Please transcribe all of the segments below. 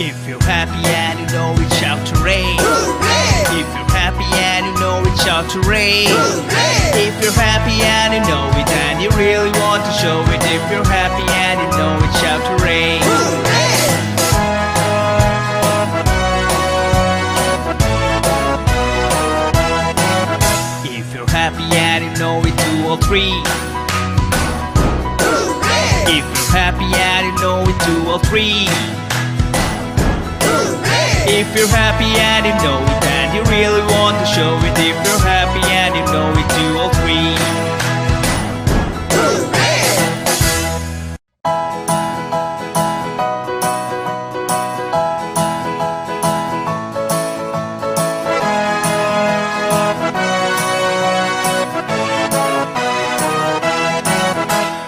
If you're happy and you know it, shout hooray! Hooray! If you're happy and you know it, shout hooray! Hooray! If you're happy and you know it and you really want to show it, if you're happy and you know it, shout hooray! Hooray! If you're happy and you know it, do all three. Hooray! If you're happy and you know it, do all three. Hooray! If you're happy and you know it and you really want to show it, if you're happy and you know it, do all three. Hooray!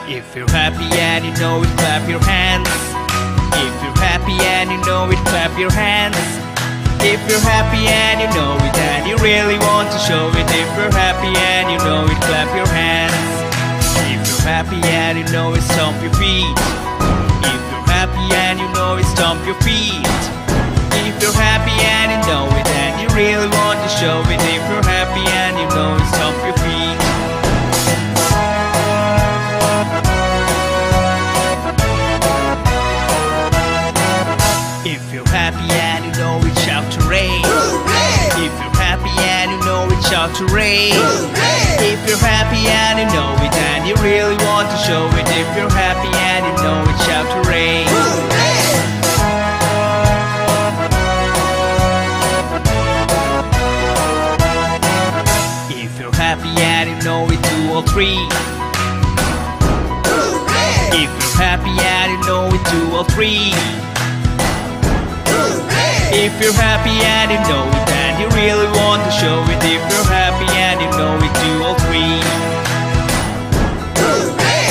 If you're happy and you know it, clap your hands. If you're happy and you know it, clap your hands. If you're happy and you know it and you really want to show it, if you're happy and you know it, clap your hands. If you're happy and you know it, stomp your feet. If you're happy and you know it, stomp your feet. If you're happy and you know it and you really want to show it, if you're happy and you know it, stomp your feet. shout hooray! Hooray! If you're happy and you know it and you really want to show it, if you're happy and you know it, shout hooray! Hooray! If you're happy and you know it, 2 or 3. Hooray! If you're happy and you know it, 2 or 3. Hooray! If you're happy and you know it and you really want to show it, if you're happy and you know it, 2 or 3. Hooray!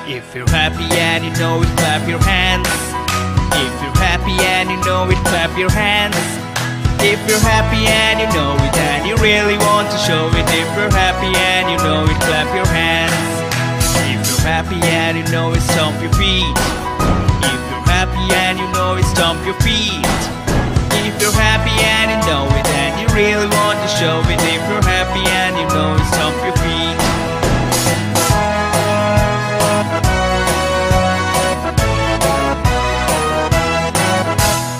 If you're happy and you know it, clap your hands. If you're happy and you know it, clap your hands. If you're happy and you know it and you really want to show it, if you're happy and you know it, clap your hands. If you're happy and you know it, stomp your feet. If you're happy and you know it, stomp your feet. If you're happy and you know it and you really want to show it, if you're happy and you know it, stomp your feet.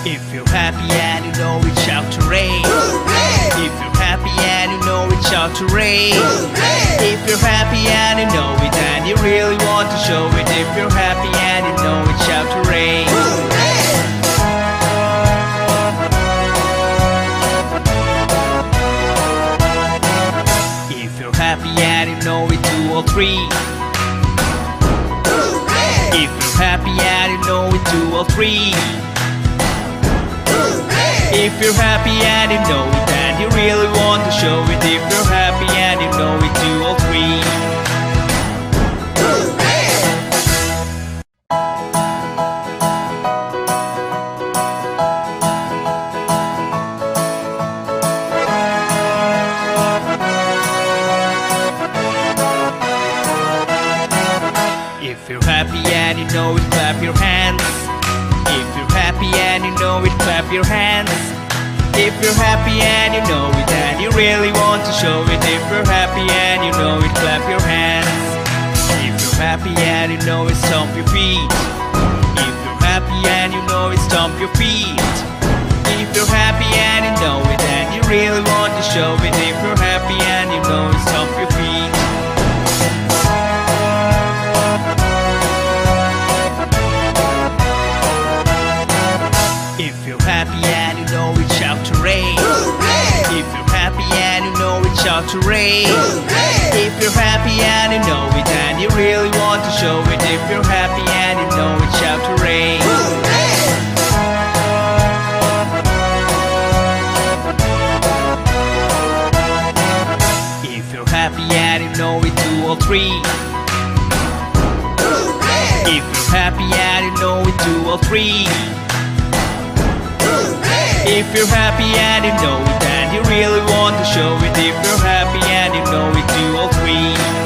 If you're happy and you know it, shout hooray! Hooray! If you're happy and you know it, shout hooray! Hooray! If you're happy and you know it and you really want to show it, if you're happy and you know it, shout hooray! Hooray! If you're happy and you know it, 2 or 3. Hooray! If you're happy and you know it, 2 or 3. Hooray! If you're happy and you know it and you really want to show it, if you're happy and you know it, 2 or 3. Hooray! If you're happy and you know it, clap your hands. If you're happy and you know it, clap your hands. If you're happy and you know it and you really want to show it, if you're happy and you know it, clap your hands. If you're happy and you know it, stomp your feet. If you're happy and you know it, stomp your feet. If you're happy and you know it and you really want to show it, if you're happy and you know it, stomp your feet. If you're happy and you know it, shout hooray! Hooray! If you're happy and you know it, shout hooray! Hooray! If you're happy and you know it and you really want to show it, if you're happy and you know it, shout hooray! Hooray! If you're happy and you know it, 2 or 3. Hooray! If you're happy and you know it, 2 or 3. Hooray! If you're happy and you know it and you really want to show it, if you're happy and you know it, 2 or 3.